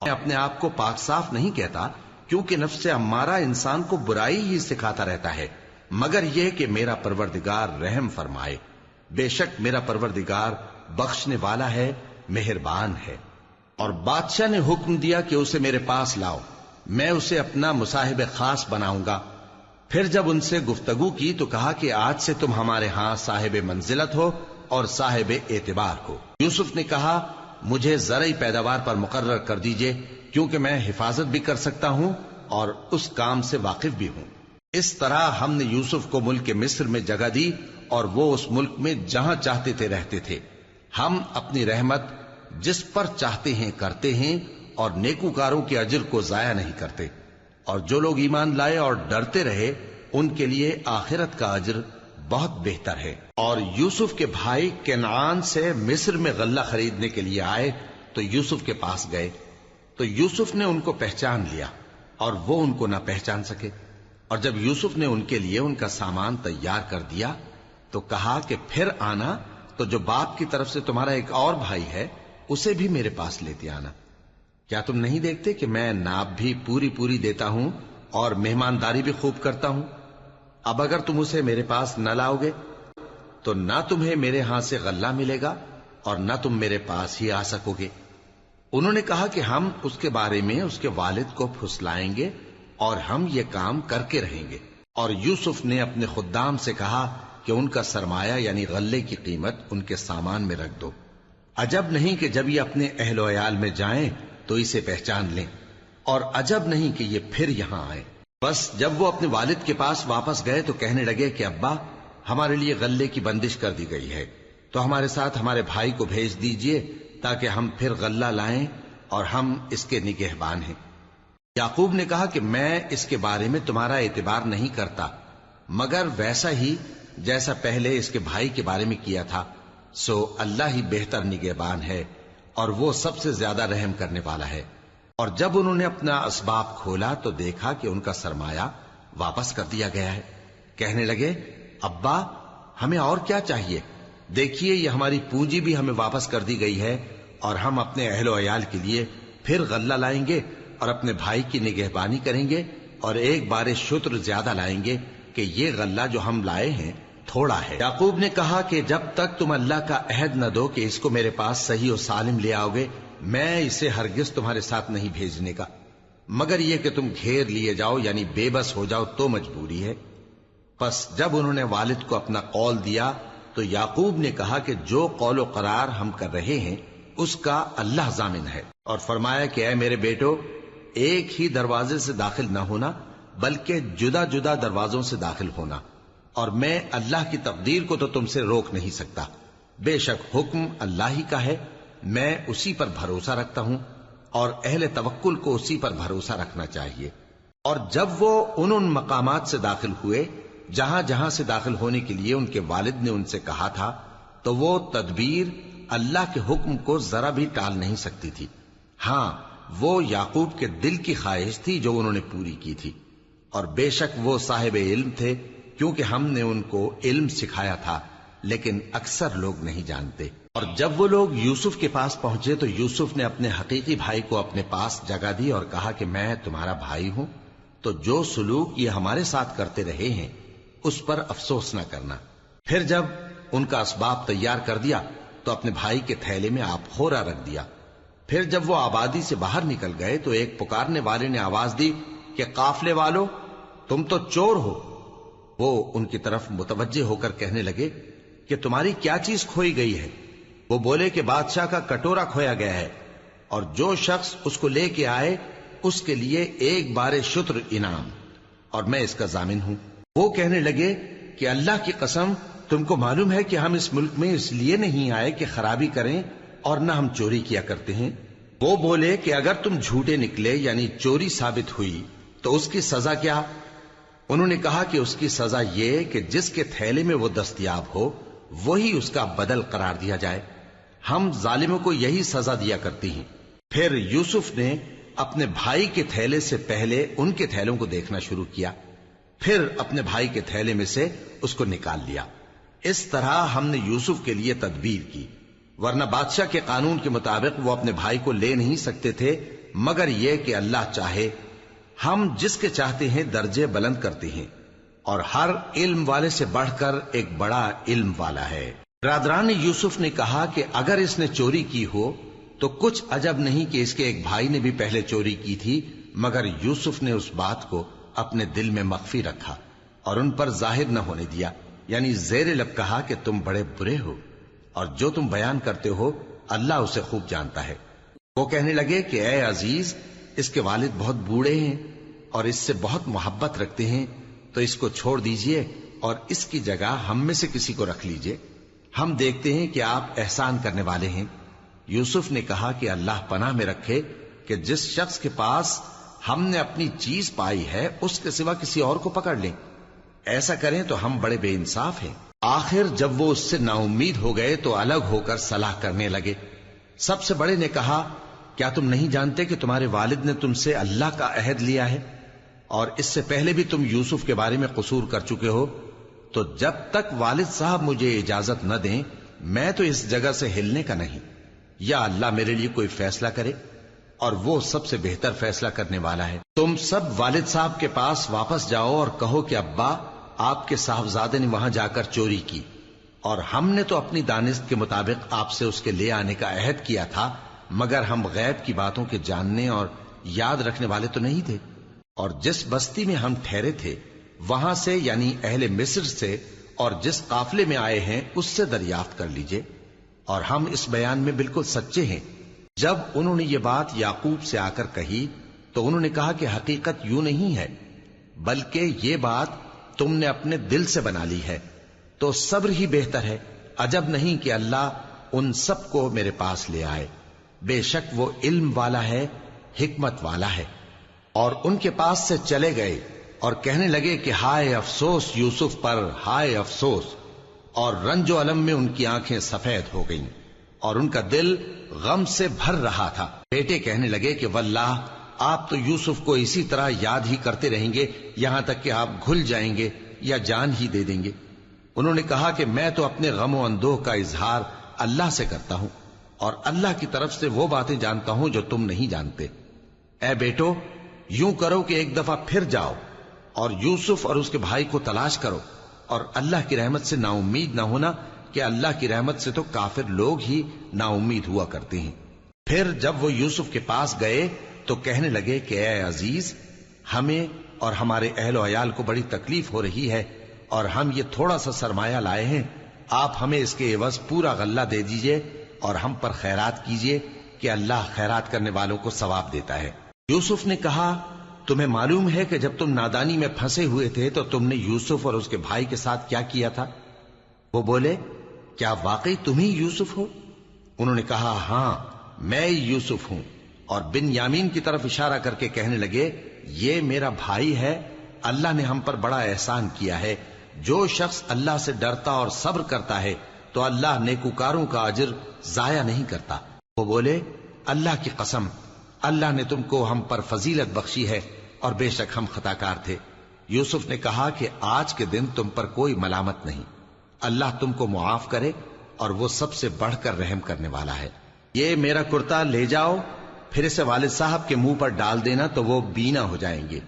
میں اپنے آپ کو پاک صاف نہیں کہتا، کیونکہ نفس امارہ انسان کو برائی ہی سکھاتا رہتا ہے، مگر یہ کہ میرا پروردگار رحم فرمائے۔ بے شک میرا پروردگار بخشنے والا ہے، مہربان ہے۔ اور بادشاہ نے حکم دیا کہ اسے میرے پاس لاؤ، میں اسے اپنا مصاحب خاص بناؤں گا۔ پھر جب ان سے گفتگو کی تو کہا کہ آج سے تم ہمارے ہاں صاحب منزلت ہو اور صاحب اعتبار ہو۔ یوسف نے کہا مجھے زرعی پیداوار پر مقرر کر دیجئے، کیونکہ میں حفاظت بھی کر سکتا ہوں اور اس کام سے واقف بھی ہوں۔ اس طرح ہم نے یوسف کو ملک مصر میں جگہ دی اور وہ اس ملک میں جہاں چاہتے تھے رہتے تھے۔ ہم اپنی رحمت جس پر چاہتے ہیں کرتے ہیں اور نیکوکاروں کے اجر کو ضائع نہیں کرتے، اور جو لوگ ایمان لائے اور ڈرتے رہے ان کے لیے آخرت کا اجر بہت بہتر ہے۔ اور یوسف کے بھائی کنعان سے مصر میں غلہ خریدنے کے لیے آئے تو یوسف کے پاس گئے، تو یوسف نے ان کو پہچان لیا اور وہ ان کو نہ پہچان سکے۔ اور جب یوسف نے ان کے لیے ان کا سامان تیار کر دیا تو کہا کہ پھر آنا تو جو باپ کی طرف سے تمہارا ایک اور بھائی ہے اسے بھی میرے پاس لیتے آنا۔ کیا تم نہیں دیکھتے کہ میں ناب بھی پوری پوری دیتا ہوں اور مہمانداری بھی خوب کرتا ہوں؟ اب اگر تم اسے میرے پاس نہ لاؤ گے تو نہ تمہیں میرے ہاں سے غلہ ملے گا اور نہ تم میرے پاس ہی آ سکو گے۔ انہوں نے کہا کہ ہم اس کے بارے میں اس کے والد کو پھسلائیں گے اور ہم یہ کام کر کے رہیں گے۔ اور یوسف نے اپنے خدام سے کہا کہ ان کا سرمایہ یعنی غلے کی قیمت ان کے سامان میں رکھ دو۔ عجب نہیں کہ جب یہ اپنے اہل و عیال میں جائیں تو اسے پہچان لیں، اور عجب نہیں کہ یہ پھر یہاں آئیں۔ بس جب وہ اپنے والد کے پاس واپس گئے تو کہنے لگے کہ ابا ہمارے لیے غلے کی بندش کر دی گئی ہے، تو ہمارے ساتھ ہمارے بھائی کو بھیج دیجئے تاکہ ہم پھر غلہ لائیں اور ہم اس کے نگہبان ہیں۔ یعقوب نے کہا کہ میں اس کے بارے میں تمہارا اعتبار نہیں کرتا، مگر ویسا ہی جیسا پہلے اس کے بھائی کے بارے میں کیا تھا، سو اللہ ہی بہتر نگہبان ہے اور وہ سب سے زیادہ رحم کرنے والا ہے۔ اور جب انہوں نے اپنا اسباب کھولا تو دیکھا کہ ان کا سرمایہ واپس کر دیا گیا ہے۔ کہنے لگے ابا ہمیں اور کیا چاہیے، دیکھیے یہ ہماری پونجی بھی ہمیں واپس کر دی گئی ہے، اور ہم اپنے اہل و عیال کے لیے پھر غلہ لائیں گے اور اپنے بھائی کی نگہبانی کریں گے، اور ایک بار شتر زیادہ لائیں گے کہ یہ غلہ جو ہم لائے ہیں تھوڑا ہے۔ یعقوب نے کہا کہ جب تک تم اللہ کا عہد نہ دو کہ اس کو میرے پاس صحیح و سالم لے آؤ گے، میں اسے ہرگز تمہارے ساتھ نہیں بھیجنے کا، مگر یہ کہ تم گھیر لیے جاؤ یعنی بے بس ہو جاؤ تو مجبوری ہے۔ پس جب انہوں نے والد کو اپنا قول دیا تو یعقوب نے کہا کہ جو قول و قرار ہم کر رہے ہیں اس کا اللہ ضامن ہے، اور فرمایا کہ اے میرے بیٹو ایک ہی دروازے سے داخل نہ ہونا بلکہ جدا جدا دروازوں سے داخل ہونا، اور میں اللہ کی تقدیر کو تو تم سے روک نہیں سکتا، بے شک حکم اللہ ہی کا ہے، میں اسی پر بھروسہ رکھتا ہوں اور اہل توکل کو اسی پر بھروسہ رکھنا چاہیے۔ اور جب وہ ان مقامات سے داخل ہوئے جہاں جہاں سے داخل ہونے کے لیے ان کے والد نے ان سے کہا تھا تو وہ تدبیر اللہ کے حکم کو ذرا بھی ٹال نہیں سکتی تھی۔ ہاں وہ یعقوب کے دل کی خواہش تھی جو انہوں نے پوری کی تھی، اور بے شک وہ صاحب علم تھے کیونکہ ہم نے ان کو علم سکھایا تھا، لیکن اکثر لوگ نہیں جانتے۔ اور جب وہ لوگ یوسف کے پاس پہنچے تو یوسف نے اپنے حقیقی بھائی کو اپنے پاس جگہ دی اور کہا کہ میں تمہارا بھائی ہوں، تو جو سلوک یہ ہمارے ساتھ کرتے رہے ہیں اس پر افسوس نہ کرنا۔ پھر جب ان کا اسباب تیار کر دیا تو اپنے بھائی کے تھیلے میں آپ خورا رکھ دیا۔ پھر جب وہ آبادی سے باہر نکل گئے تو ایک پکارنے والے نے آواز دی کہ قافلے والو تم تو چور ہو۔ وہ ان کی طرف متوجہ ہو کر کہنے لگے کہ تمہاری کیا چیز کھوئی گئی ہے؟ وہ بولے کہ بادشاہ کا کٹورا کھویا گیا ہے، اور جو شخص اس کو لے کے آئے اس کے لیے ایک بار شتر انعام، اور میں اس کا ضامن ہوں۔ وہ کہنے لگے کہ اللہ کی قسم تم کو معلوم ہے کہ ہم اس ملک میں اس لیے نہیں آئے کہ خرابی کریں اور نہ ہم چوری کیا کرتے ہیں۔ وہ بولے کہ اگر تم جھوٹے نکلے یعنی چوری ثابت ہوئی تو اس کی سزا کیا؟ انہوں نے کہا کہ اس کی سزا یہ کہ جس کے تھیلے میں وہ دستیاب ہو وہی اس کا بدل قرار دیا جائے، ہم ظالموں کو یہی سزا دیا کرتی ہیں۔ پھر یوسف نے اپنے بھائی کے تھیلے سے پہلے ان کے تھیلوں کو دیکھنا شروع کیا، پھر اپنے بھائی کے تھیلے میں سے اس کو نکال لیا۔ اس طرح ہم نے یوسف کے لیے تدبیر کی، ورنہ بادشاہ کے قانون کے مطابق وہ اپنے بھائی کو لے نہیں سکتے تھے مگر یہ کہ اللہ چاہے ہم جس کے چاہتے ہیں درجے بلند کرتے ہیں، اور ہر علم والے سے بڑھ کر ایک بڑا علم والا ہے۔ برادران یوسف نے کہا کہ اگر اس نے چوری کی ہو تو کچھ عجب نہیں کہ اس کے ایک بھائی نے بھی پہلے چوری کی تھی، مگر یوسف نے اس بات کو اپنے دل میں مخفی رکھا اور ان پر ظاہر نہ ہونے دیا، یعنی زیر لب کہا کہ تم بڑے برے ہو اور جو تم بیان کرتے ہو اللہ اسے خوب جانتا ہے۔ وہ کہنے لگے کہ اے عزیز، اس کے والد بہت بوڑھے ہیں اور اس سے بہت محبت رکھتے ہیں، تو اس کو چھوڑ دیجئے اور اس کی جگہ ہم میں سے کسی کو رکھ لیجئے، ہم دیکھتے ہیں کہ آپ احسان کرنے والے ہیں۔ یوسف نے کہا کہ اللہ پناہ میں رکھے کہ جس شخص کے پاس ہم نے اپنی چیز پائی ہے اس کے سوا کسی اور کو پکڑ لیں، ایسا کریں تو ہم بڑے بے انصاف ہیں۔ آخر جب وہ اس سے نا امید ہو گئے تو الگ ہو کر صلاح کرنے لگے۔ سب سے بڑے نے کہا، کیا تم نہیں جانتے کہ تمہارے والد نے تم سے اللہ کا عہد لیا ہے، اور اس سے پہلے بھی تم یوسف کے بارے میں قصور کر چکے ہو، تو جب تک والد صاحب مجھے اجازت نہ دیں میں تو اس جگہ سے ہلنے کا نہیں، یا اللہ میرے لیے کوئی فیصلہ کرے، اور وہ سب سے بہتر فیصلہ کرنے والا ہے۔ تم سب والد صاحب کے پاس واپس جاؤ اور کہو کہ ابا، آپ کے صاحبزادے نے وہاں جا کر چوری کی، اور ہم نے تو اپنی دانست کے مطابق آپ سے اس کے لے آنے کا عہد کیا تھا، مگر ہم غیب کی باتوں کے جاننے اور یاد رکھنے والے تو نہیں تھے، اور جس بستی میں ہم ٹھہرے تھے وہاں سے، یعنی اہل مصر سے، اور جس قافلے میں آئے ہیں اس سے دریافت کر لیجئے، اور ہم اس بیان میں بالکل سچے ہیں۔ جب انہوں نے یہ بات یعقوب سے آ کر کہی تو انہوں نے کہا کہ حقیقت یوں نہیں ہے، بلکہ یہ بات تم نے اپنے دل سے بنا لی ہے، تو صبر ہی بہتر ہے۔ عجب نہیں کہ اللہ ان سب کو میرے پاس لے آئے، بے شک وہ علم والا ہے، حکمت والا ہے۔ اور ان کے پاس سے چلے گئے اور کہنے لگے کہ ہائے افسوس یوسف پر، ہائے افسوس، اور رنج و الم میں ان کی آنکھیں سفید ہو گئیں اور ان کا دل غم سے بھر رہا تھا۔ بیٹے کہنے لگے کہ واللہ آپ تو یوسف کو اسی طرح یاد ہی کرتے رہیں گے یہاں تک کہ آپ گھل جائیں گے یا جان ہی دے دیں گے۔ انہوں نے کہا کہ میں تو اپنے غم و اندوہ کا اظہار اللہ سے کرتا ہوں، اور اللہ کی طرف سے وہ باتیں جانتا ہوں جو تم نہیں جانتے۔ اے بیٹو، یوں کرو کہ ایک دفعہ پھر جاؤ اور یوسف اور اس کے بھائی کو تلاش کرو، اور اللہ کی رحمت سے نا امید نہ ہونا کہ اللہ کی رحمت سے تو کافر لوگ ہی نا امید ہوا کرتے ہیں۔ پھر جب وہ یوسف کے پاس گئے تو کہنے لگے کہ اے عزیز، ہمیں اور ہمارے اہل و عیال کو بڑی تکلیف ہو رہی ہے، اور ہم یہ تھوڑا سا سرمایہ لائے ہیں، آپ ہمیں اس کے عوض پورا غلہ دے دیجئے اور ہم پر خیرات کیجئے کہ اللہ خیرات کرنے والوں کو ثواب دیتا ہے۔ یوسف نے کہا، تمہیں معلوم ہے کہ جب تم نادانی میں پھنسے ہوئے تھے تو تم نے یوسف اور اس کے بھائی کے ساتھ کیا کیا تھا؟ وہ بولے، کیا واقعی تم ہی یوسف ہو؟ انہوں نے کہا، ہاں میں یوسف ہوں، اور بن یامین کی طرف اشارہ کر کے کہنے لگے، یہ میرا بھائی ہے، اللہ نے ہم پر بڑا احسان کیا ہے۔ جو شخص اللہ سے ڈرتا اور صبر کرتا ہے تو اللہ نیکوکاروں کا اجر ضائع نہیں کرتا۔ وہ بولے، اللہ کی قسم، اللہ نے تم کو ہم پر فضیلت بخشی ہے اور بے شک ہم خطا کار تھے۔ یوسف نے کہا کہ آج کے دن تم پر کوئی ملامت نہیں، اللہ تم کو معاف کرے، اور وہ سب سے بڑھ کر رحم کرنے والا ہے۔ یہ میرا کرتا لے جاؤ، پھر اسے والد صاحب کے منہ پر ڈال دینا تو وہ بینا ہو جائیں گے،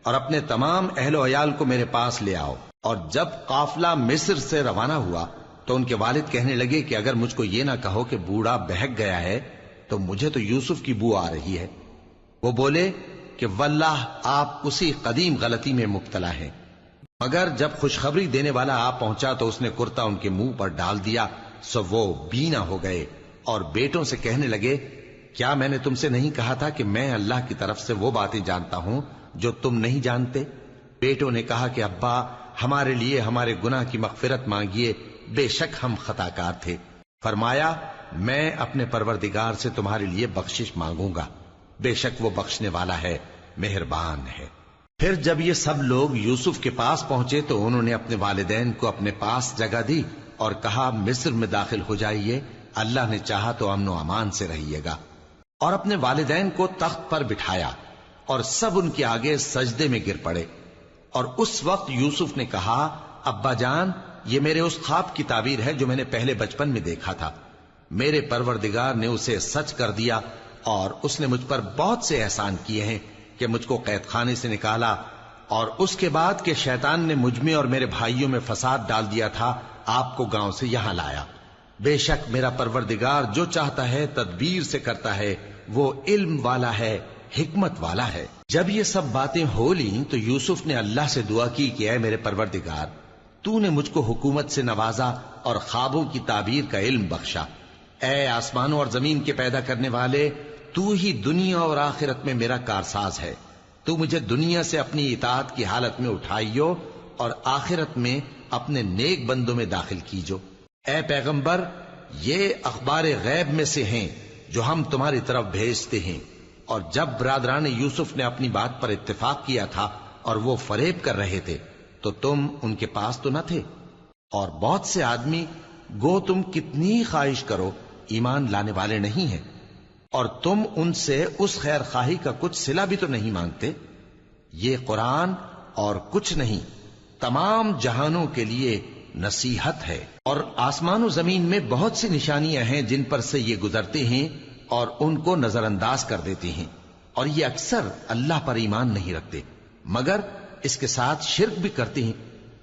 اور اپنے تمام اہل و عیال کو میرے پاس لے آؤ۔ اور جب قافلہ مصر سے روانہ ہوا تو ان کے والد کہنے لگے کہ اگر مجھ کو یہ نہ کہو کہ بوڑھا بہک گیا ہے تو مجھے تو یوسف کی بو آ رہی ہے۔ وہ بولے کہ واللہ آپ اسی قدیم غلطی میں مبتلا ہیں۔ مگر جب خوشخبری دینے والا آ پہنچا تو اس نے کرتا ان کے منہ پر ڈال دیا، سو وہ بینا ہو گئے، اور بیٹوں سے کہنے لگے، کیا میں نے تم سے نہیں کہا تھا کہ میں اللہ کی طرف سے وہ باتیں جانتا ہوں جو تم نہیں جانتے؟ بیٹوں نے کہا کہ ابا، ہمارے لیے ہمارے گناہ کی مغفرت مانگیے، بے شک ہم خطا کار تھے۔ فرمایا، میں اپنے پروردگار سے تمہارے لیے بخشش مانگوں گا، بے شک وہ بخشنے والا ہے، مہربان ہے۔ پھر جب یہ سب لوگ یوسف کے پاس پہنچے تو انہوں نے اپنے والدین کو اپنے پاس جگہ دی اور کہا، مصر میں داخل ہو جائیے، اللہ نے چاہا تو امن و امان سے رہیے گا۔ اور اپنے والدین کو تخت پر بٹھایا اور سب ان کے آگے سجدے میں گر پڑے۔ اور اس وقت یوسف نے کہا، ابا جان، یہ میرے اس خواب کی تعبیر ہے جو میں نے پہلے بچپن میں دیکھا تھا، میرے پروردگار نے اسے سچ کر دیا اور اس نے مجھ پر بہت سے احسان کیے ہیں کہ مجھ کو قید خانے سے نکالا، اور اس کے بعد کہ شیطان نے مجھ میں اور میرے بھائیوں میں فساد ڈال دیا تھا، آپ کو گاؤں سے یہاں لایا۔ بے شک میرا پروردگار جو چاہتا ہے تدبیر سے کرتا ہے، وہ علم والا ہے، حکمت والا ہے۔ جب یہ سب باتیں ہو لیں تو یوسف نے اللہ سے دعا کی کہ اے میرے پروردگار، تو نے مجھ کو حکومت سے نوازا اور خوابوں کی تعبیر کا علم بخشا۔ اے آسمانوں اور زمین کے پیدا کرنے والے، تو ہی دنیا اور آخرت میں میرا کارساز ہے۔ تو مجھے دنیا سے اپنی اطاعت کی حالت میں اٹھائیو اور آخرت میں اپنے نیک بندوں میں داخل کیجو۔ اے پیغمبر، یہ اخبار غیب میں سے ہیں جو ہم تمہاری طرف بھیجتے ہیں۔ اور جب برادران یوسف نے اپنی بات پر اتفاق کیا تھا اور وہ فریب کر رہے تھے تو تم ان کے پاس تو نہ تھے، اور بہت سے آدمی گو تم کتنی خواہش کرو ایمان لانے والے نہیں ہیں، اور تم ان سے اس خیر خواہی کا کچھ صلہ بھی تو نہیں مانگتے۔ یہ قرآن اور کچھ نہیں تمام جہانوں کے لیے نصیحت ہے، اور آسمان و زمین میں بہت سی نشانیاں ہیں جن پر سے یہ گزرتے ہیں اور ان کو نظر انداز کر دیتے ہیں، اور یہ اکثر اللہ پر ایمان نہیں رکھتے مگر اس کے ساتھ شرک بھی کرتے ہیں۔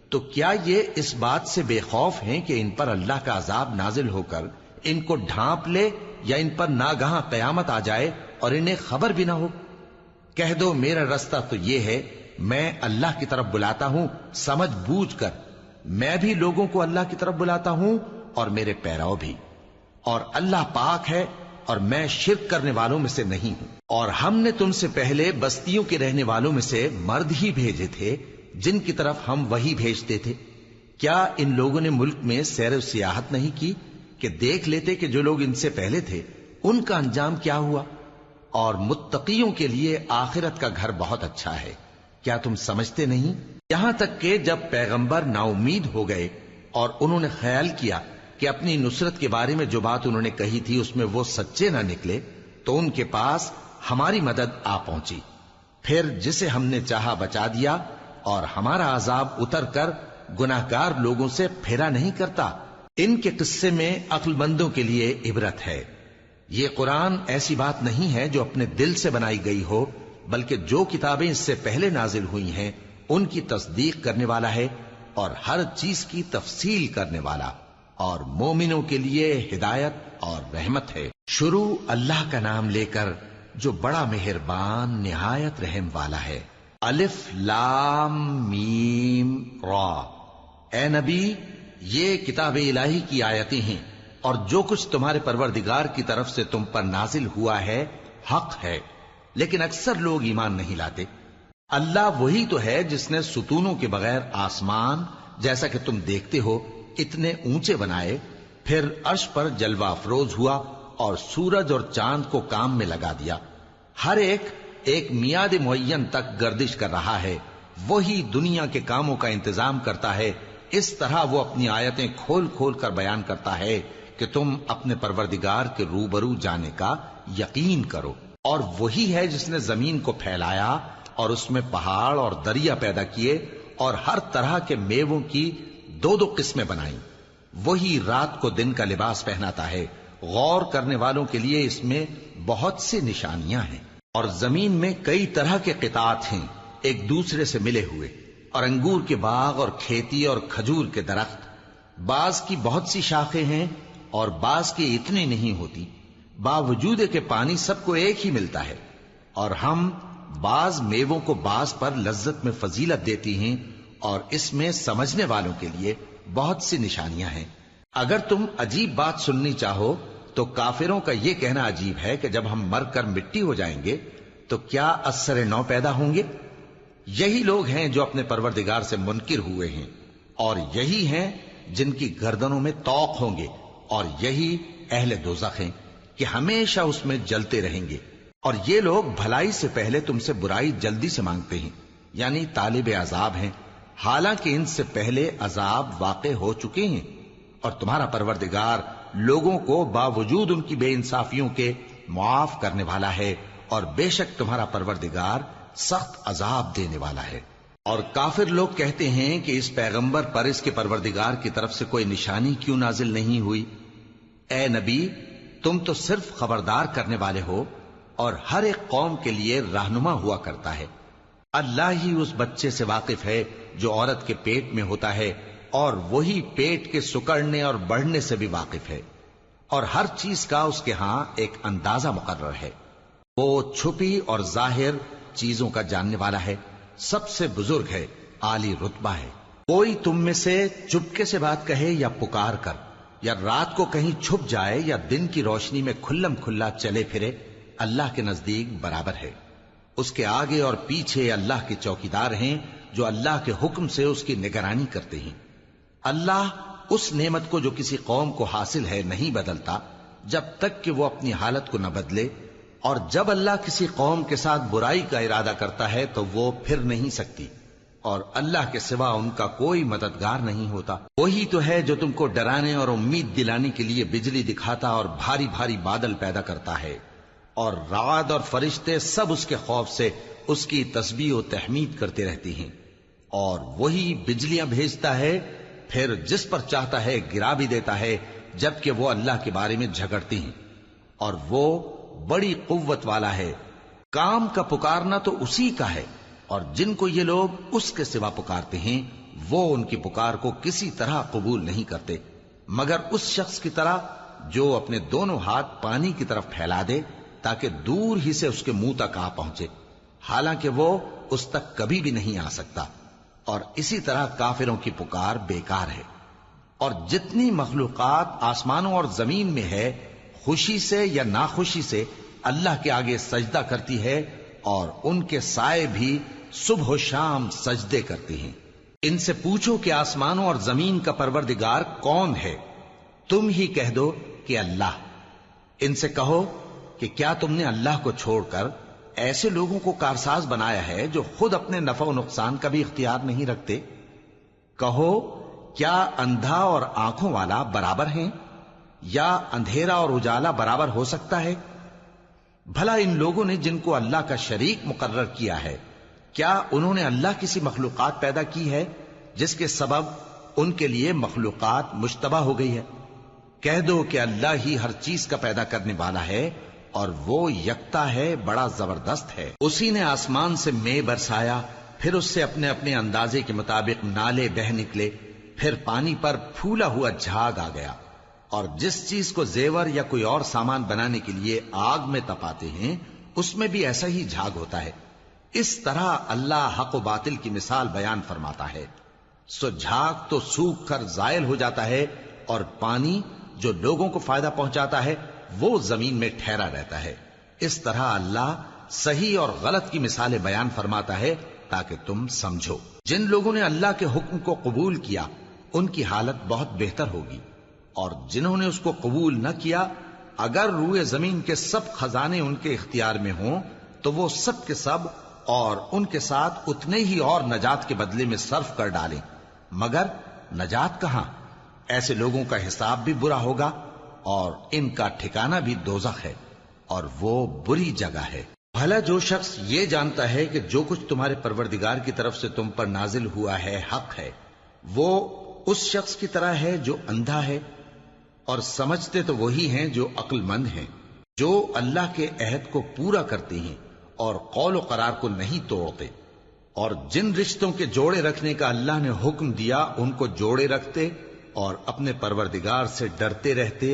تو کیا یہ اس بات سے بے خوف ہیں کہ ان پر اللہ کا عذاب نازل ہو کر ان کو ڈھانپ لے، یا ان پر ناگہاں قیامت آ جائے اور انہیں خبر بھی نہ ہو؟ کہہ دو میرا رستہ تو یہ ہے، میں اللہ کی طرف بلاتا ہوں سمجھ بوجھ کر، میں بھی لوگوں کو اللہ کی طرف بلاتا ہوں اور میرے پیراؤ بھی، اور اللہ پاک ہے اور میں شرک کرنے والوں میں سے نہیں ہوں۔ اور ہم نے تم سے پہلے بستیوں کے رہنے والوں میں سے مرد ہی بھیجے تھے جن کی طرف ہم وہی بھیجتے تھے۔ کیا ان لوگوں نے ملک میں سیر و سیاحت نہیں کی کہ دیکھ لیتے کہ جو لوگ ان سے پہلے تھے ان کا انجام کیا ہوا؟ اور متقیوں کے لیے آخرت کا گھر بہت اچھا ہے، کیا تم سمجھتے نہیں؟ یہاں تک کہ جب پیغمبر نا امید ہو گئے اور انہوں نے خیال کیا کہ اپنی نصرت کے بارے میں جو بات انہوں نے کہی تھی اس میں وہ سچے نہ نکلے، تو ان کے پاس ہماری مدد آ پہنچی، پھر جسے ہم نے چاہا بچا دیا، اور ہمارا عذاب اتر کر گناہگار لوگوں سے پھیرا نہیں کرتا۔ ان کے قصے میں عقل مندوں کے لیے عبرت ہے۔ یہ قرآن ایسی بات نہیں ہے جو اپنے دل سے بنائی گئی ہو، بلکہ جو کتابیں اس سے پہلے نازل ہوئی ہیں ان کی تصدیق کرنے والا ہے، اور ہر چیز کی تفصیل کرنے والا، اور مومنوں کے لیے ہدایت اور رحمت ہے۔ شروع اللہ کا نام لے کر جو بڑا مہربان نہایت رحم والا ہے۔ الف لام میم را۔ اے نبی، یہ کتاب الہی کی آیتیں ہیں، اور جو کچھ تمہارے پروردگار کی طرف سے تم پر نازل ہوا ہے حق ہے، لیکن اکثر لوگ ایمان نہیں لاتے۔ اللہ وہی تو ہے جس نے ستونوں کے بغیر آسمان جیسا کہ تم دیکھتے ہو اتنے اونچے بنائے، پھر عرش پر جلوہ افروز ہوا اور سورج اور چاند کو کام میں لگا دیا، ہر ایک میعاد معین تک گردش کر رہا ہے۔ وہی دنیا کے کاموں کا انتظام کرتا ہے، اس طرح وہ اپنی آیتیں کھول کھول کر بیان کرتا ہے کہ تم اپنے پروردگار کے روبرو جانے کا یقین کرو۔ اور وہی ہے جس نے زمین کو پھیلایا اور اس میں پہاڑ اور دریا پیدا کیے اور ہر طرح کے میووں کی دو دو قسمیں بنائیں۔ وہی رات کو دن کا لباس پہناتا ہے، غور کرنے والوں کے لیے اس میں بہت سی نشانیاں ہیں۔ اور زمین میں کئی طرح کے قطعات ہیں ایک دوسرے سے ملے ہوئے، اور انگور کے باغ اور کھیتی اور کھجور کے درخت، بعض کی بہت سی شاخیں ہیں اور بعض کی اتنی نہیں ہوتی، باوجود کہ پانی سب کو ایک ہی ملتا ہے۔ اور ہم بعض میووں کو بعض پر لذت میں فضیلت دیتی ہیں، اور اس میں سمجھنے والوں کے لیے بہت سی نشانیاں ہیں۔ اگر تم عجیب بات سننی چاہو تو کافروں کا یہ کہنا عجیب ہے کہ جب ہم مر کر مٹی ہو جائیں گے تو کیا اثر نو پیدا ہوں گے؟ یہی لوگ ہیں جو اپنے پروردگار سے منکر ہوئے ہیں، اور یہی ہیں جن کی گردنوں میں طوق ہوں گے، اور یہی اہل دوزخ ہیں کہ ہمیشہ اس میں جلتے رہیں گے۔ اور یہ لوگ بھلائی سے پہلے تم سے برائی جلدی سے مانگتے ہیں، یعنی طالب عذاب ہیں، حالانکہ ان سے پہلے عذاب واقع ہو چکے ہیں۔ اور تمہارا پروردگار لوگوں کو باوجود ان کی بے انصافیوں کے معاف کرنے والا ہے، اور بے شک تمہارا پروردگار سخت عذاب دینے والا ہے۔ اور کافر لوگ کہتے ہیں کہ اس پیغمبر پر اس کے پروردگار کی طرف سے کوئی نشانی کیوں نازل نہیں ہوئی؟ اے نبی، تم تو صرف خبردار کرنے والے ہو، اور ہر ایک قوم کے لیے رہنما ہوا کرتا ہے۔ اللہ ہی اس بچے سے واقف ہے جو عورت کے پیٹ میں ہوتا ہے، اور وہی پیٹ کے سکڑنے اور بڑھنے سے بھی واقف ہے، اور ہر چیز کا اس کے ہاں ایک اندازہ مقرر ہے۔ وہ چھپی اور ظاہر چیزوں کا جاننے والا ہے، سب سے بزرگ ہے، عالی رتبہ ہے۔ کوئی تم میں سے چپکے سے بات کہے یا پکار کر، یا رات کو کہیں چھپ جائے یا دن کی روشنی میں کھلم کھلا چلے پھرے، اللہ کے نزدیک برابر ہے۔ اس کے آگے اور پیچھے اللہ کے چوکیدار ہیں جو اللہ کے حکم سے اس کی نگرانی کرتے ہیں۔ اللہ اس نعمت کو جو کسی قوم کو حاصل ہے نہیں بدلتا جب تک کہ وہ اپنی حالت کو نہ بدلے، اور جب اللہ کسی قوم کے ساتھ برائی کا ارادہ کرتا ہے تو وہ پھر نہیں سکتی، اور اللہ کے سوا ان کا کوئی مددگار نہیں ہوتا۔ وہی تو ہے جو تم کو ڈرانے اور امید دلانے کے لیے بجلی دکھاتا اور بھاری بھاری بادل پیدا کرتا ہے، اور رعد اور فرشتے سب اس کے خوف سے اس کی تسبیح و تحمید کرتے رہتے ہیں۔ اور وہی بجلیاں بھیجتا ہے، پھر جس پر چاہتا ہے گرا بھی دیتا ہے، جبکہ وہ اللہ کے بارے میں جھگڑتے ہیں، اور وہ بڑی قوت والا ہے۔ کام کا پکارنا تو اسی کا ہے، اور جن کو یہ لوگ اس کے سوا پکارتے ہیں وہ ان کی پکار کو کسی طرح قبول نہیں کرتے، مگر اس شخص کی طرح جو اپنے دونوں ہاتھ پانی کی طرف پھیلا دے تاکہ دور ہی سے اس کے منہ تک آ پہنچے، حالانکہ وہ اس تک کبھی بھی نہیں آ سکتا۔ اور اسی طرح کافروں کی پکار بیکار ہے۔ اور جتنی مخلوقات آسمانوں اور زمین میں ہے، خوشی سے یا ناخوشی سے اللہ کے آگے سجدہ کرتی ہے، اور ان کے سائے بھی صبح و شام سجدے کرتے ہیں۔ ان سے پوچھو کہ آسمانوں اور زمین کا پروردگار کون ہے؟ تم ہی کہہ دو کہ اللہ۔ ان سے کہو کہ کیا تم نے اللہ کو چھوڑ کر ایسے لوگوں کو کارساز بنایا ہے جو خود اپنے نفع و نقصان کا بھی اختیار نہیں رکھتے؟ کہو کیا اندھا اور آنکھوں والا برابر ہیں، یا اندھیرا اور اجالا برابر ہو سکتا ہے؟ بھلا ان لوگوں نے جن کو اللہ کا شریک مقرر کیا ہے، کیا انہوں نے اللہ کسی مخلوقات پیدا کی ہے جس کے سبب ان کے لیے مخلوقات مشتبہ ہو گئی ہے؟ کہہ دو کہ اللہ ہی ہر چیز کا پیدا کرنے والا ہے، اور وہ یکتا ہے، بڑا زبردست ہے۔ اسی نے آسمان سے مے برسایا، پھر اس سے اپنے اپنے اندازے کے مطابق نالے بہ نکلے، پھر پانی پر پھولا ہوا جھاگ آ گیا۔ اور جس چیز کو زیور یا کوئی اور سامان بنانے کے لیے آگ میں تپاتے ہیں اس میں بھی ایسا ہی جھاگ ہوتا ہے۔ اس طرح اللہ حق و باطل کی مثال بیان فرماتا ہے۔ سو جھاگ تو سوکھ کر زائل ہو جاتا ہے، اور پانی جو لوگوں کو فائدہ پہنچاتا ہے وہ زمین میں ٹھہرا رہتا ہے۔ اس طرح اللہ صحیح اور غلط کی مثالیں بیان فرماتا ہے تاکہ تم سمجھو۔ جن لوگوں نے اللہ کے حکم کو قبول کیا ان کی حالت بہت بہتر ہوگی، اور جنہوں نے اس کو قبول نہ کیا، اگر روئے زمین کے سب خزانے ان کے اختیار میں ہوں تو وہ سب کے سب اور ان کے ساتھ اتنے ہی اور نجات کے بدلے میں صرف کر ڈالیں، مگر نجات کہاں؟ ایسے لوگوں کا حساب بھی برا ہوگا، اور ان کا ٹھکانہ بھی دوزخ ہے، اور وہ بری جگہ ہے۔ بھلا جو شخص یہ جانتا ہے کہ جو کچھ تمہارے پروردگار کی طرف سے تم پر نازل ہوا ہے حق ہے، وہ اس شخص کی طرح ہے جو اندھا ہے؟ اور سمجھتے تو وہی ہیں جو عقل مند ہیں، جو اللہ کے عہد کو پورا کرتے ہیں اور قول و قرار کو نہیں توڑتے، اور جن رشتوں کے جوڑے رکھنے کا اللہ نے حکم دیا ان کو جوڑے رکھتے، اور اپنے پروردگار سے ڈرتے رہتے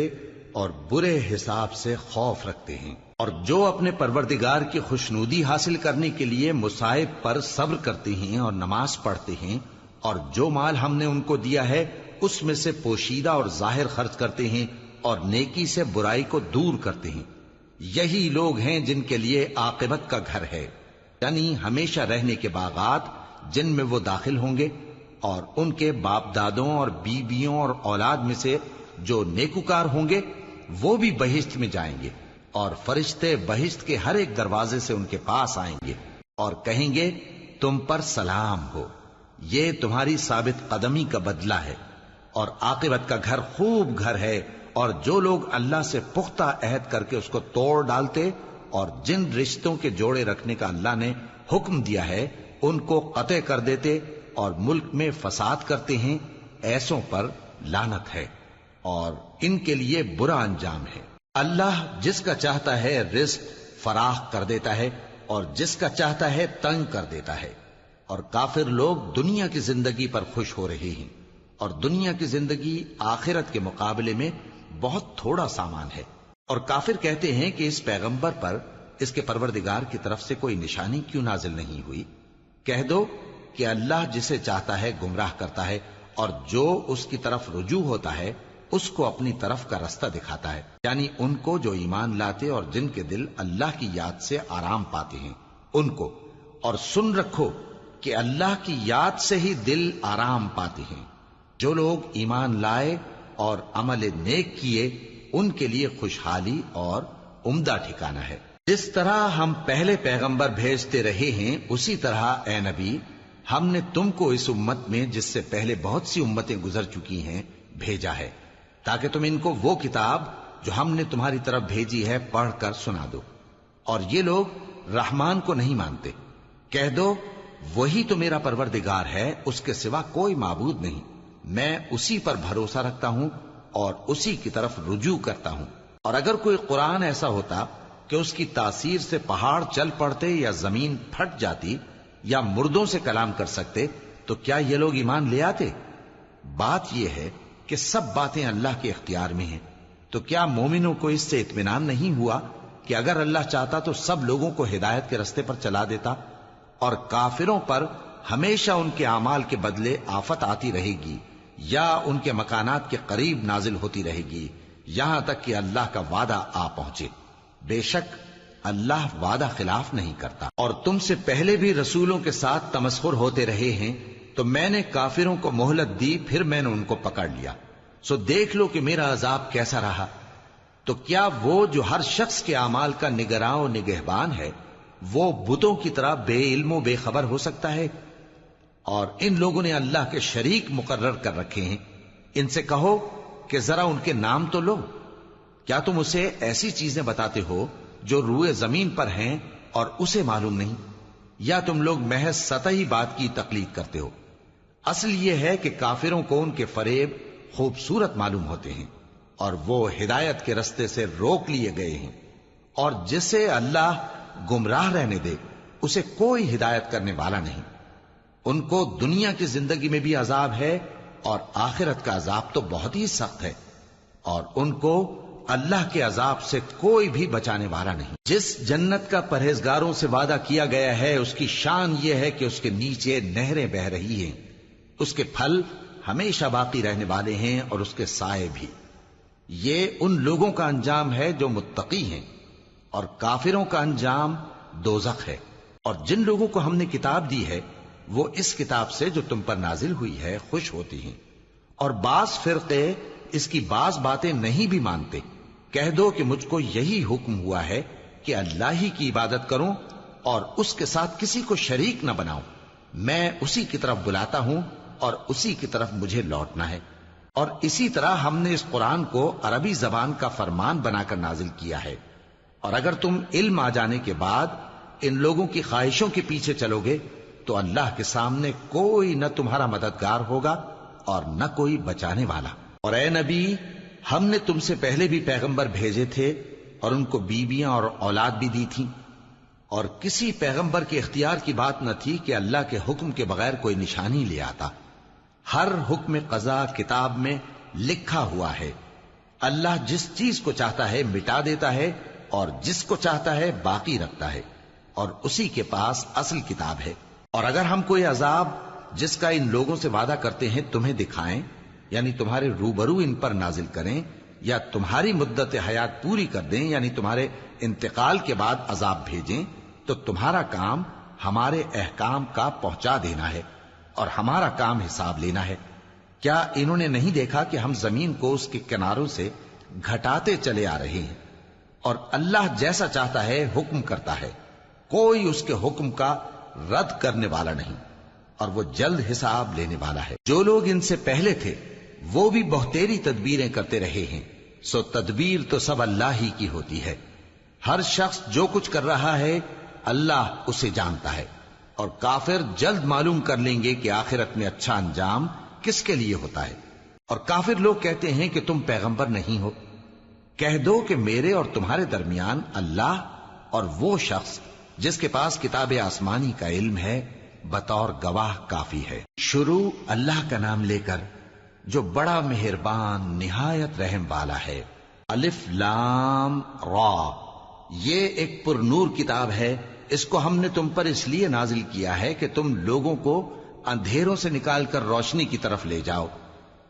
اور برے حساب سے خوف رکھتے ہیں، اور جو اپنے پروردگار کی خوشنودی حاصل کرنے کے لیے مصائب پر صبر کرتے ہیں اور نماز پڑھتے ہیں، اور جو مال ہم نے ان کو دیا ہے اس میں سے پوشیدہ اور ظاہر خرچ کرتے ہیں، اور نیکی سے برائی کو دور کرتے ہیں، یہی لوگ ہیں جن کے لیے عاقبت کا گھر ہے، یعنی ہمیشہ رہنے کے باغات جن میں وہ داخل ہوں گے، اور ان کے باپ دادوں اور بیویوں اور اولاد میں سے جو نیکوکار ہوں گے وہ بھی بہشت میں جائیں گے، اور فرشتے بہشت کے ہر ایک دروازے سے ان کے پاس آئیں گے اور کہیں گے تم پر سلام ہو، یہ تمہاری ثابت قدمی کا بدلہ ہے، اور عاقبت کا گھر خوب گھر ہے۔ اور جو لوگ اللہ سے پختہ عہد کر کے اس کو توڑ ڈالتے اور جن رشتوں کے جوڑے رکھنے کا اللہ نے حکم دیا ہے ان کو قطع کر دیتے اور ملک میں فساد کرتے ہیں، ایسوں پر لعنت ہے اور ان کے لیے برا انجام ہے۔ اللہ جس کا چاہتا ہے رزق فراخ کر دیتا ہے اور جس کا چاہتا ہے تنگ کر دیتا ہے. اور کافر لوگ دنیا کی زندگی پر خوش ہو رہے ہیں اور دنیا کی زندگی آخرت کے مقابلے میں بہت تھوڑا سامان ہے. اور کافر کہتے ہیں کہ اس پیغمبر پر اس کے پروردگار کی طرف سے کوئی نشانی کیوں نازل نہیں ہوئی؟ کہہ دو کہ اللہ جسے چاہتا ہے گمراہ کرتا ہے اور جو اس کی طرف رجوع ہوتا ہے اس کو اپنی طرف کا رستہ دکھاتا ہے، یعنی ان کو جو ایمان لاتے اور جن کے دل اللہ کی یاد سے آرام پاتے ہیں ان کو. اور سن رکھو کہ اللہ کی یاد سے ہی دل آرام پاتے ہیں. جو لوگ ایمان لائے اور عمل نیک کیے ان کے لیے خوشحالی اور عمدہ ٹھکانہ ہے. جس طرح ہم پہلے پیغمبر بھیجتے رہے ہیں اسی طرح اے نبی ہم نے تم کو اس امت میں جس سے پہلے بہت سی امتیں گزر چکی ہیں بھیجا ہے تاکہ تم ان کو وہ کتاب جو ہم نے تمہاری طرف بھیجی ہے پڑھ کر سنا دو. اور یہ لوگ رحمان کو نہیں مانتے. کہہ دو وہی تو میرا پروردگار ہے، اس کے سوا کوئی معبود نہیں. میں اسی پر بھروسہ رکھتا ہوں اور اسی کی طرف رجوع کرتا ہوں. اور اگر کوئی قرآن ایسا ہوتا کہ اس کی تاثیر سے پہاڑ چل پڑتے یا زمین پھٹ جاتی یا مردوں سے کلام کر سکتے تو کیا یہ لوگ ایمان لے آتے؟ بات یہ ہے کہ سب باتیں اللہ کے اختیار میں ہیں. تو کیا مومنوں کو اس سے اطمینان نہیں ہوا کہ اگر اللہ چاہتا تو سب لوگوں کو ہدایت کے رستے پر چلا دیتا؟ اور کافروں پر ہمیشہ ان کے اعمال کے بدلے آفت آتی رہے گی یا ان کے مکانات کے قریب نازل ہوتی رہے گی یہاں تک کہ اللہ کا وعدہ آ پہنچے. بے شک اللہ وعدہ خلاف نہیں کرتا. اور تم سے پہلے بھی رسولوں کے ساتھ تمسخر ہوتے رہے ہیں تو میں نے کافروں کو مہلت دی، پھر میں نے ان کو پکڑ لیا. سو دیکھ لو کہ میرا عذاب کیسا رہا. تو کیا وہ جو ہر شخص کے اعمال کا نگراں و نگہبان ہے وہ بتوں کی طرح بے علم و بے خبر ہو سکتا ہے؟ اور ان لوگوں نے اللہ کے شریک مقرر کر رکھے ہیں. ان سے کہو کہ ذرا ان کے نام تو لو. کیا تم اسے ایسی چیزیں بتاتے ہو جو روئے زمین پر ہیں اور اسے معلوم نہیں؟ یا تم لوگ محض سطحی بات کی تقلید کرتے ہو؟ اصل یہ ہے کہ کافروں کو ان کے فریب خوبصورت معلوم ہوتے ہیں اور وہ ہدایت کے رستے سے روک لیے گئے ہیں. اور جسے اللہ گمراہ رہنے دے اسے کوئی ہدایت کرنے والا نہیں. ان کو دنیا کی زندگی میں بھی عذاب ہے اور آخرت کا عذاب تو بہت ہی سخت ہے، اور ان کو اللہ کے عذاب سے کوئی بھی بچانے والا نہیں. جس جنت کا پرہیزگاروں سے وعدہ کیا گیا ہے اس کی شان یہ ہے کہ اس کے نیچے نہریں بہ رہی ہیں، اس کے پھل ہمیشہ باقی رہنے والے ہیں اور اس کے سائے بھی. یہ ان لوگوں کا انجام ہے جو متقی ہیں، اور کافروں کا انجام دوزخ ہے. اور جن لوگوں کو ہم نے کتاب دی ہے وہ اس کتاب سے جو تم پر نازل ہوئی ہے خوش ہوتی ہیں، اور بعض فرقے اس کی بعض باتیں نہیں بھی مانتے. کہہ دو کہ مجھ کو یہی حکم ہوا ہے کہ اللہ ہی کی عبادت کروں اور اس کے ساتھ کسی کو شریک نہ بناؤں. میں اسی کی طرف بلاتا ہوں اور اسی کی طرف مجھے لوٹنا ہے. اور اسی طرح ہم نے اس قرآن کو عربی زبان کا فرمان بنا کر نازل کیا ہے. اور اگر تم علم آ جانے کے بعد ان لوگوں کی خواہشوں کے پیچھے چلو گے تو اللہ کے سامنے کوئی نہ تمہارا مددگار ہوگا اور نہ کوئی بچانے والا. اور اے نبی ہم نے تم سے پہلے بھی پیغمبر بھیجے تھے اور ان کو بیویاں اور اولاد بھی دی تھی، اور کسی پیغمبر کے اختیار کی بات نہ تھی کہ اللہ کے حکم کے بغیر کوئی نشانی لے آتا. ہر حکم قضا کتاب میں لکھا ہوا ہے. اللہ جس چیز کو چاہتا ہے مٹا دیتا ہے اور جس کو چاہتا ہے باقی رکھتا ہے، اور اسی کے پاس اصل کتاب ہے. اور اگر ہم کوئی عذاب جس کا ان لوگوں سے وعدہ کرتے ہیں تمہیں دکھائیں، یعنی تمہارے روبرو ان پر نازل کریں، یا تمہاری مدت حیات پوری کر دیں یعنی تمہارے انتقال کے بعد عذاب بھیجیں، تو تمہارا کام ہمارے احکام کا پہنچا دینا ہے اور ہمارا کام حساب لینا ہے. کیا انہوں نے نہیں دیکھا کہ ہم زمین کو اس کے کناروں سے گھٹاتے چلے آ رہے ہیں؟ اور اللہ جیسا چاہتا ہے حکم کرتا ہے، کوئی اس کے حکم کا رد کرنے والا نہیں، اور وہ جلد حساب لینے والا ہے. جو لوگ ان سے پہلے تھے وہ بھی بہتیری تدبیریں کرتے رہے ہیں، سو تدبیر تو سب اللہ ہی کی ہوتی ہے. ہر شخص جو کچھ کر رہا ہے اللہ اسے جانتا ہے. اور کافر جلد معلوم کر لیں گے کہ آخرت میں اچھا انجام کس کے لیے ہوتا ہے. اور کافر لوگ کہتے ہیں کہ تم پیغمبر نہیں ہو. کہہ دو کہ میرے اور تمہارے درمیان اللہ اور وہ شخص جس کے پاس کتاب آسمانی کا علم ہے بطور گواہ کافی ہے۔ شروع اللہ کا نام لے کر جو بڑا مہربان نہایت رحم والا ہے۔ الف لام را، یہ ایک پر نور کتاب ہے، اس کو ہم نے تم پر اس لیے نازل کیا ہے کہ تم لوگوں کو اندھیروں سے نکال کر روشنی کی طرف لے جاؤ،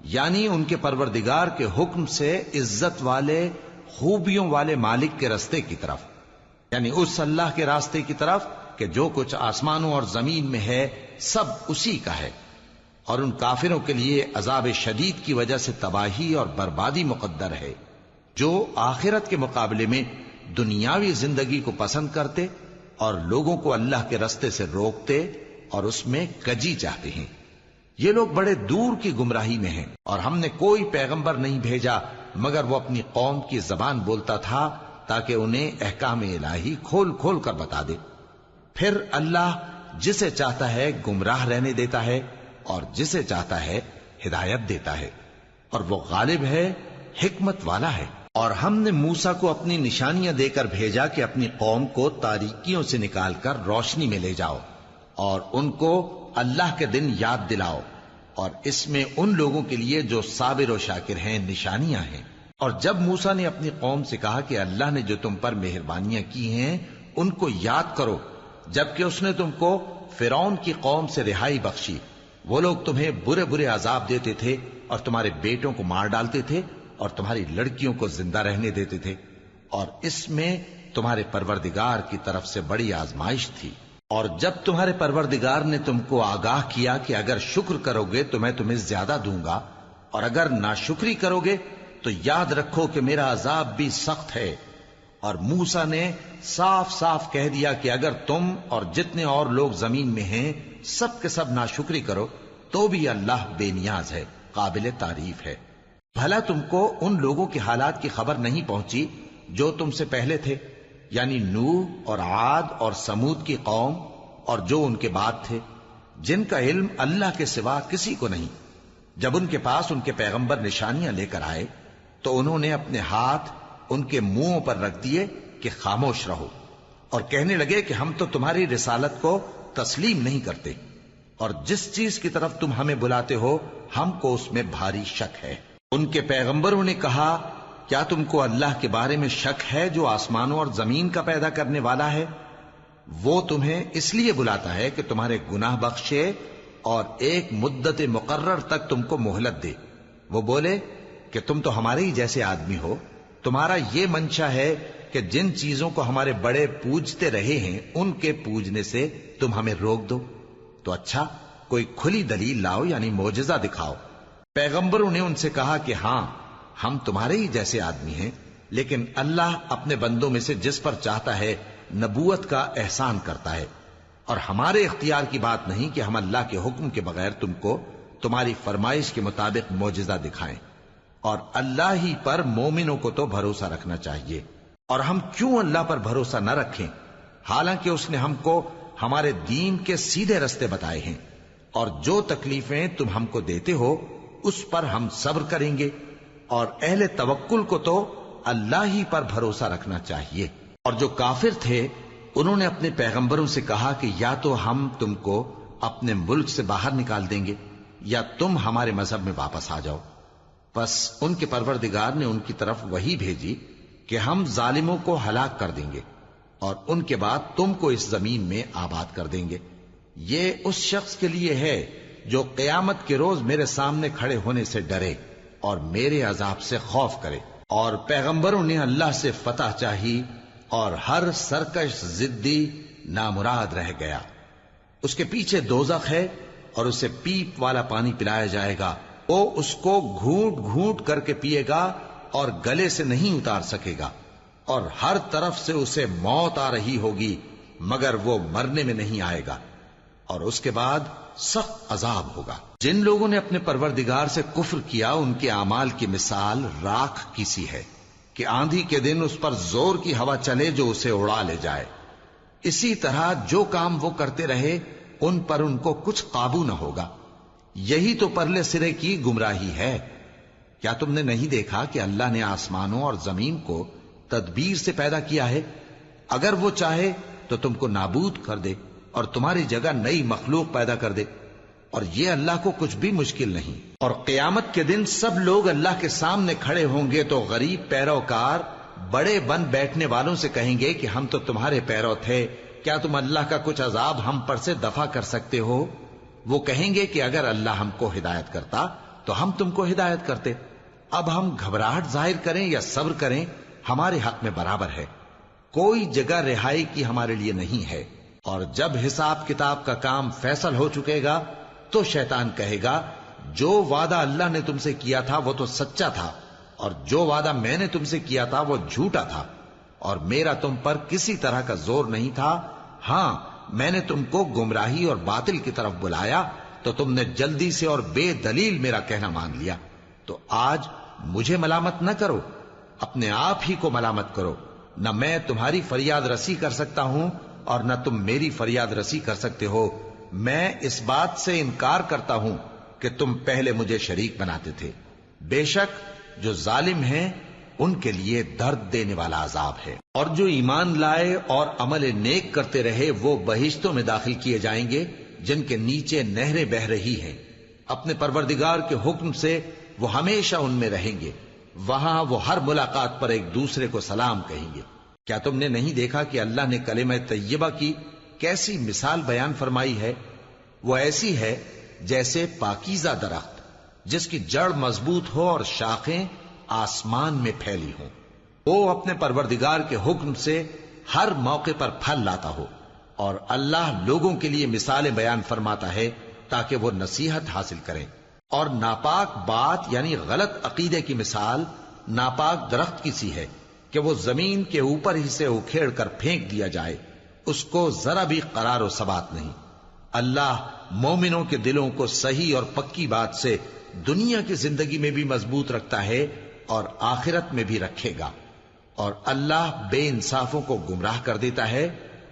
یعنی ان کے پروردگار کے حکم سے عزت والے خوبیوں والے مالک کے راستے کی طرف، یعنی اس اللہ کے راستے کی طرف کہ جو کچھ آسمانوں اور زمین میں ہے سب اسی کا ہے۔ اور ان کافروں کے لیے عذاب شدید کی وجہ سے تباہی اور بربادی مقدر ہے، جو آخرت کے مقابلے میں دنیاوی زندگی کو پسند کرتے اور لوگوں کو اللہ کے راستے سے روکتے اور اس میں کجی چاہتے ہیں۔ یہ لوگ بڑے دور کی گمراہی میں ہیں، اور ہم نے کوئی پیغمبر نہیں بھیجا مگر وہ اپنی قوم کی زبان بولتا تھا تاکہ انہیں احکام الہی کھول کھول کر بتا دے۔ پھر اللہ جسے چاہتا ہے گمراہ رہنے دیتا ہے اور جسے چاہتا ہے ہدایت دیتا ہے، اور وہ غالب ہے، حکمت والا ہے۔ اور ہم نے موسیٰ کو اپنی نشانیاں دے کر بھیجا کہ اپنی قوم کو تاریکیوں سے نکال کر روشنی میں لے جاؤ اور ان کو اللہ کے دن یاد دلاؤ، اور اس میں ان لوگوں کے لیے جو صابر و شاکر ہیں نشانیاں ہیں۔ اور جب موسیٰ نے اپنی قوم سے کہا کہ اللہ نے جو تم پر مہربانیاں کی ہیں ان کو یاد کرو، جبکہ اس نے تم کو فرعون کی قوم سے رہائی بخشی، وہ لوگ تمہیں برے برے عذاب دیتے تھے اور تمہارے بیٹوں کو مار ڈالتے تھے اور تمہاری لڑکیوں کو زندہ رہنے دیتے تھے، اور اس میں تمہارے پروردگار کی طرف سے بڑی آزمائش تھی۔ اور جب تمہارے پروردگار نے تم کو آگاہ کیا کہ اگر شکر کرو گے تو میں تمہیں زیادہ دوں گا، اور اگر ناشکری کرو گے تو یاد رکھو کہ میرا عذاب بھی سخت ہے۔ اور موسیٰ نے صاف صاف کہہ دیا کہ اگر تم اور جتنے اور لوگ زمین میں ہیں سب کے سب ناشکری کرو تو بھی اللہ بے نیاز ہے، قابل تعریف ہے۔ بھلا تم کو ان لوگوں کے حالات کی خبر نہیں پہنچی جو تم سے پہلے تھے، یعنی نوح اور عاد اور سمود کی قوم اور جو ان کے بعد تھے، جن کا علم اللہ کے سوا کسی کو نہیں۔ جب ان کے پاس ان کے پیغمبر نشانیاں لے کر آئے تو انہوں نے اپنے ہاتھ ان کے منہوں پر رکھ دیے کہ خاموش رہو، اور کہنے لگے کہ ہم تو تمہاری رسالت کو تسلیم نہیں کرتے، اور جس چیز کی طرف تم ہمیں بلاتے ہو ہم کو اس میں بھاری شک ہے۔ ان کے پیغمبروں نے کہا، کیا تم کو اللہ کے بارے میں شک ہے جو آسمانوں اور زمین کا پیدا کرنے والا ہے؟ وہ تمہیں اس لیے بلاتا ہے کہ تمہارے گناہ بخشے اور ایک مدت مقرر تک تم کو مہلت دے۔ وہ بولے کہ تم تو ہمارے ہی جیسے آدمی ہو، تمہارا یہ منشا ہے کہ جن چیزوں کو ہمارے بڑے پوجتے رہے ہیں ان کے پوجنے سے تم ہمیں روک دو، تو اچھا کوئی کھلی دلیل لاؤ، یعنی معجزہ دکھاؤ۔ پیغمبروں نے ان سے کہا کہ ہاں ہم تمہارے ہی جیسے آدمی ہیں، لیکن اللہ اپنے بندوں میں سے جس پر چاہتا ہے نبوت کا احسان کرتا ہے، اور ہمارے اختیار کی بات نہیں کہ ہم اللہ کے حکم کے بغیر تم کو تمہاری فرمائش کے مطابق معجزہ دکھائیں، اور اللہ ہی پر مومنوں کو تو بھروسہ رکھنا چاہیے۔ اور ہم کیوں اللہ پر بھروسہ نہ رکھیں حالانکہ اس نے ہم کو ہمارے دین کے سیدھے رستے بتائے ہیں، اور جو تکلیفیں تم ہم کو دیتے ہو اس پر ہم صبر کریں گے، اور اہل توکل کو تو اللہ ہی پر بھروسہ رکھنا چاہیے۔ اور جو کافر تھے انہوں نے اپنے پیغمبروں سے کہا کہ یا تو ہم تم کو اپنے ملک سے باہر نکال دیں گے یا تم ہمارے مذہب میں واپس آ جاؤ۔ پس ان کے پروردگار نے ان کی طرف وحی بھیجی کہ ہم ظالموں کو ہلاک کر دیں گے اور ان کے بعد تم کو اس زمین میں آباد کر دیں گے۔ یہ اس شخص کے لیے ہے جو قیامت کے روز میرے سامنے کھڑے ہونے سے ڈرے اور میرے عذاب سے خوف کرے۔ اور پیغمبروں نے اللہ سے فتح چاہی اور ہر سرکش ضدی نامراد رہ گیا۔ اس کے پیچھے دوزخ ہے اور اسے پیپ والا پانی پلایا جائے گا، وہ اس کو گھونٹ گھونٹ کر کے پیے گا اور گلے سے نہیں اتار سکے گا، اور ہر طرف سے اسے موت آ رہی ہوگی مگر وہ مرنے میں نہیں آئے گا، اور اس کے بعد سخت عذاب ہوگا۔ جن لوگوں نے اپنے پروردگار سے کفر کیا ان کے اعمال کی مثال راکھ کی سی ہے کہ آندھی کے دن اس پر زور کی ہوا چلے جو اسے اڑا لے جائے۔ اسی طرح جو کام وہ کرتے رہے ان پر ان کو کچھ قابو نہ ہوگا۔ یہی تو پرلے سرے کی گمراہی ہے۔ کیا تم نے نہیں دیکھا کہ اللہ نے آسمانوں اور زمین کو تدبیر سے پیدا کیا ہے؟ اگر وہ چاہے تو تم کو نابود کر دے اور تمہاری جگہ نئی مخلوق پیدا کر دے، اور یہ اللہ کو کچھ بھی مشکل نہیں۔ اور قیامت کے دن سب لوگ اللہ کے سامنے کھڑے ہوں گے تو غریب پیروکار بڑے بن بیٹھنے والوں سے کہیں گے کہ ہم تو تمہارے پیرو تھے، کیا تم اللہ کا کچھ عذاب ہم پر سے دفع کر سکتے ہو؟ وہ کہیں گے کہ اگر اللہ ہم کو ہدایت کرتا تو ہم تم کو ہدایت کرتے۔ اب ہم گھبراہٹ ظاہر کریں یا صبر کریں، ہمارے حق میں برابر ہے، کوئی جگہ رہائی کی ہمارے لیے نہیں ہے۔ اور جب حساب کتاب کا کام فیصل ہو چکے گا تو شیطان کہے گا جو وعدہ اللہ نے تم سے کیا تھا وہ تو سچا تھا، اور جو وعدہ میں نے تم سے کیا تھا وہ جھوٹا تھا، اور میرا تم پر کسی طرح کا زور نہیں تھا۔ ہاں، میں نے تم کو گمراہی اور باطل کی طرف بلایا تو تم نے جلدی سے اور بے دلیل میرا کہنا مان لیا، تو آج مجھے ملامت نہ کرو، اپنے آپ ہی کو ملامت کرو۔ نہ میں تمہاری فریاد رسی کر سکتا ہوں اور نہ تم میری فریاد رسی کر سکتے ہو۔ میں اس بات سے انکار کرتا ہوں کہ تم پہلے مجھے شریک بناتے تھے۔ بے شک جو ظالم ہیں ان کے لیے درد دینے والا عذاب ہے۔ اور جو ایمان لائے اور عمل نیک کرتے رہے وہ بہشتوں میں داخل کیے جائیں گے جن کے نیچے نہریں بہہ رہی ہیں۔ اپنے پروردگار کے حکم سے وہ ہمیشہ ان میں رہیں گے، وہاں وہ ہر ملاقات پر ایک دوسرے کو سلام کہیں گے۔ کیا تم نے نہیں دیکھا کہ اللہ نے کلمہ طیبہ کی کیسی مثال بیان فرمائی ہے؟ وہ ایسی ہے جیسے پاکیزہ درخت جس کی جڑ مضبوط ہو اور شاخیں آسمان میں پھیلی ہوں، وہ اپنے پروردگار کے حکم سے ہر موقع پر پھل لاتا ہو۔ اور اللہ لوگوں کے لیے مثالیں بیان فرماتا ہے تاکہ وہ نصیحت حاصل کریں۔ اور ناپاک بات یعنی غلط عقیدے کی مثال ناپاک درخت کی سی ہے کہ وہ زمین کے اوپر ہی سے اکھیڑ کر پھینک دیا جائے، اس کو ذرا بھی قرار و ثبات نہیں۔ اللہ مومنوں کے دلوں کو صحیح اور پکی بات سے دنیا کی زندگی میں بھی مضبوط رکھتا ہے اور آخرت میں بھی رکھے گا۔ اور اللہ بے انصافوں کو گمراہ کر دیتا ہے،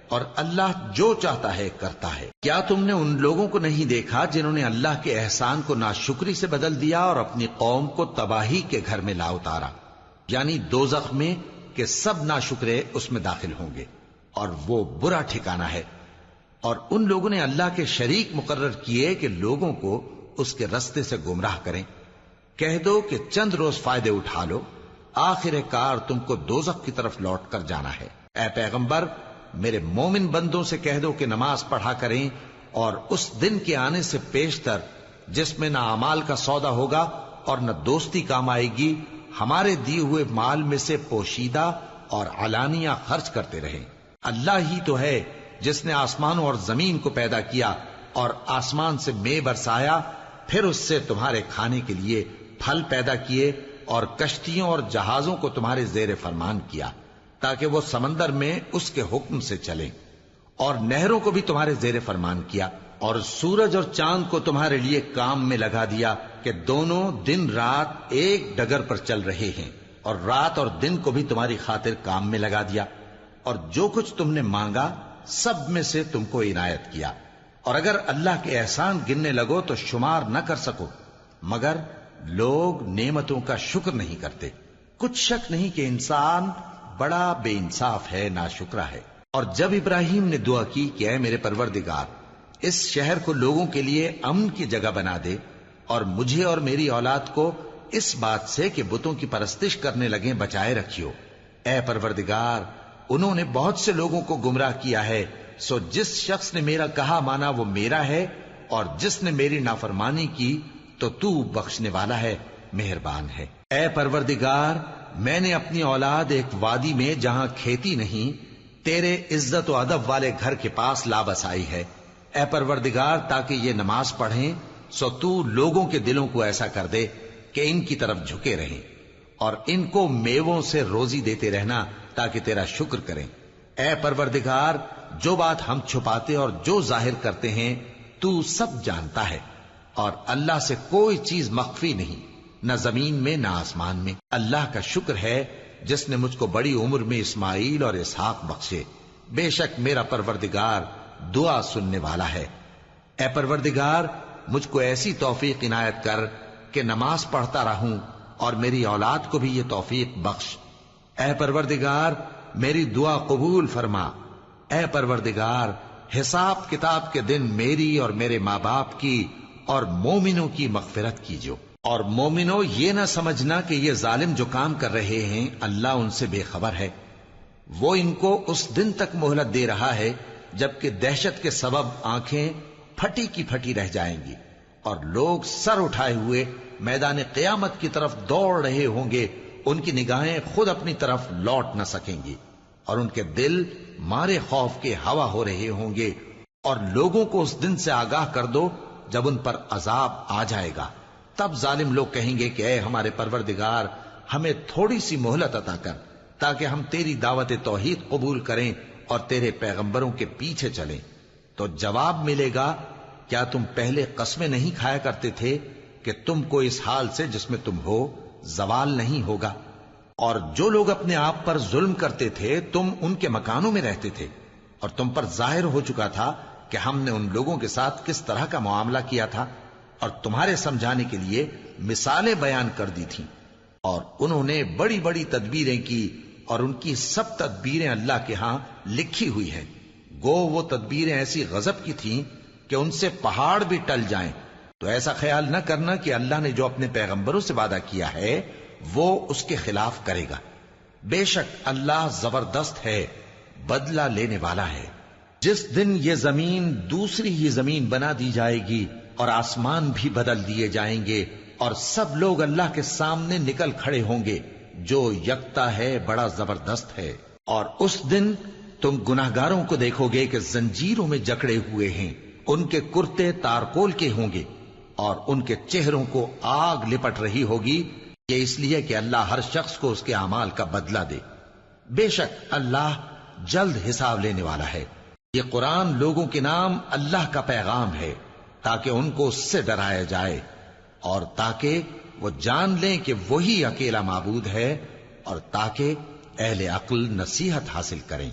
اور اللہ جو چاہتا ہے کرتا ہے۔ کیا تم نے ان لوگوں کو نہیں دیکھا جنہوں نے اللہ کے احسان کو ناشکری سے بدل دیا اور اپنی قوم کو تباہی کے گھر میں لا اتارا، یعنی دوزخ میں، کہ سب ناشکرے اس میں داخل ہوں گے اور وہ برا ٹھکانہ ہے۔ اور ان لوگوں نے اللہ کے شریک مقرر کیے کہ لوگوں کو اس کے رستے سے گمراہ کریں۔ کہہ دو کہ چند روز فائدے اٹھا لو، آخر کار تم کو دوزخ کی طرف لوٹ کر جانا ہے۔ اے پیغمبر، میرے مومن بندوں سے کہہ دو کہ نماز پڑھا کریں، اور اس دن کے آنے سے پیشتر جس میں نہ اعمال کا سودا ہوگا اور نہ دوستی کام آئے گی، ہمارے دیے ہوئے مال میں سے پوشیدہ اور علانیہ خرچ کرتے رہیں۔ اللہ ہی تو ہے جس نے آسمانوں اور زمین کو پیدا کیا اور آسمان سے مے برسایا، پھر اس سے تمہارے کھانے کے لیے پھل پیدا کیے اور کشتیوں اور جہازوں کو تمہارے زیر فرمان کیا تاکہ وہ سمندر میں اس کے حکم سے چلیں، اور نہروں کو بھی تمہارے زیر فرمان کیا، اور سورج اور چاند کو تمہارے لیے کام میں لگا دیا کہ دونوں دن رات ایک ڈگر پر چل رہے ہیں، اور رات اور دن کو بھی تمہاری خاطر کام میں لگا دیا، اور جو کچھ تم نے مانگا سب میں سے تم کو عنایت کیا۔ اور اگر اللہ کے احسان گننے لگو تو شمار نہ کر سکو، مگر لوگ نعمتوں کا شکر نہیں کرتے۔ کچھ شک نہیں کہ انسان بڑا بے انصاف ہے، ناشکرا ہے۔ اور جب ابراہیم نے دعا کی کہ اے میرے پروردگار، اس شہر کو لوگوں کے لیے امن کی جگہ بنا دے، اور مجھے اور میری اولاد کو اس بات سے کہ بتوں کی پرستش کرنے لگیں بچائے رکھیو۔ اے پروردگار، انہوں نے بہت سے لوگوں کو گمراہ کیا ہے، سو جس شخص نے میرا کہا مانا وہ میرا ہے، اور جس نے میری نافرمانی کی تو تو بخشنے والا ہے، مہربان ہے۔ اے پروردگار، میں نے اپنی اولاد ایک وادی میں جہاں کھیتی نہیں، تیرے عزت و ادب والے گھر کے پاس لا بسائی ہے۔ اے پروردگار، تاکہ یہ نماز پڑھیں، سو تو لوگوں کے دلوں کو ایسا کر دے کہ ان کی طرف جھکے رہیں، اور ان کو میووں سے روزی دیتے رہنا تاکہ تیرا شکر کریں۔ اے پروردگار، جو بات ہم چھپاتے اور جو ظاہر کرتے ہیں تو سب جانتا ہے، اور اللہ سے کوئی چیز مخفی نہیں، نہ زمین میں نہ آسمان میں۔ اللہ کا شکر ہے جس نے مجھ کو بڑی عمر میں اسماعیل اور اسحاق بخشے، بے شک میرا پروردگار دعا سننے والا ہے۔ اے پروردگار، مجھ کو ایسی توفیق عنایت کر کہ نماز پڑھتا رہوں، اور میری اولاد کو بھی یہ توفیق بخش۔ اے پروردگار، میری دعا قبول فرما۔ اے پروردگار، حساب کتاب کے دن میری اور میرے ماں باپ کی اور مومنوں کی مغفرت کیجو۔ اور مومنوں، یہ نہ سمجھنا کہ یہ ظالم جو کام کر رہے ہیں اللہ ان سے بے خبر ہے۔ وہ ان کو اس دن تک مہلت دے رہا ہے جبکہ دہشت کے سبب آنکھیں پھٹی کی پھٹی رہ جائیں گی اور لوگ سر اٹھائے ہوئے میدان قیامت کی طرف دوڑ رہے ہوں گے۔ ان کی نگاہیں خود اپنی طرف لوٹ نہ سکیں گی اور ان کے دل مارے خوف کے ہوا ہو رہے ہوں گے۔ اور لوگوں کو اس دن سے آگاہ کر دو جب ان پر عذاب آ جائے گا۔ تب ظالم لوگ کہیں گے کہ اے ہمارے پروردگار، ہمیں تھوڑی سی مہلت عطا کر تاکہ ہم تیری دعوت توحید قبول کریں اور تیرے پیغمبروں کے پیچھے چلیں۔ تو جواب ملے گا، کیا تم پہلے قسمیں نہیں کھایا کرتے تھے کہ تم کو اس حال سے جس میں تم ہو زوال نہیں ہوگا؟ اور جو لوگ اپنے آپ پر ظلم کرتے تھے تم ان کے مکانوں میں رہتے تھے، اور تم پر ظاہر ہو چکا تھا کہ ہم نے ان لوگوں کے ساتھ کس طرح کا معاملہ کیا تھا، اور تمہارے سمجھانے کے لیے مثالیں بیان کر دی تھیں۔ اور انہوں نے بڑی بڑی تدبیریں کی، اور ان کی سب تدبیریں اللہ کے ہاں لکھی ہوئی ہیں۔ گو وہ تدبیریں ایسی غضب کی تھیں کہ ان سے پہاڑ بھی ٹل جائیں۔ تو ایسا خیال نہ کرنا کہ اللہ نے جو اپنے پیغمبروں سے وعدہ کیا ہے وہ اس کے خلاف کرے گا۔ بے شک اللہ زبردست ہے، بدلہ لینے والا ہے۔ جس دن یہ زمین دوسری ہی زمین بنا دی جائے گی اور آسمان بھی بدل دیے جائیں گے اور سب لوگ اللہ کے سامنے نکل کھڑے ہوں گے جو یکتا ہے، بڑا زبردست ہے۔ اور اس دن تم گناہگاروں کو دیکھو گے کہ زنجیروں میں جکڑے ہوئے ہیں، ان کے کرتے تارکول کے ہوں گے اور ان کے چہروں کو آگ لپٹ رہی ہوگی، یہ اس لیے کہ اللہ ہر شخص کو اس کے اعمال کا بدلہ دے۔ بے شک اللہ جلد حساب لینے والا ہے۔ یہ قرآن لوگوں کے نام اللہ کا پیغام ہے تاکہ ان کو اس سے ڈرایا جائے اور تاکہ وہ جان لیں کہ وہی اکیلا معبود ہے، اور تاکہ اہل عقل نصیحت حاصل کریں۔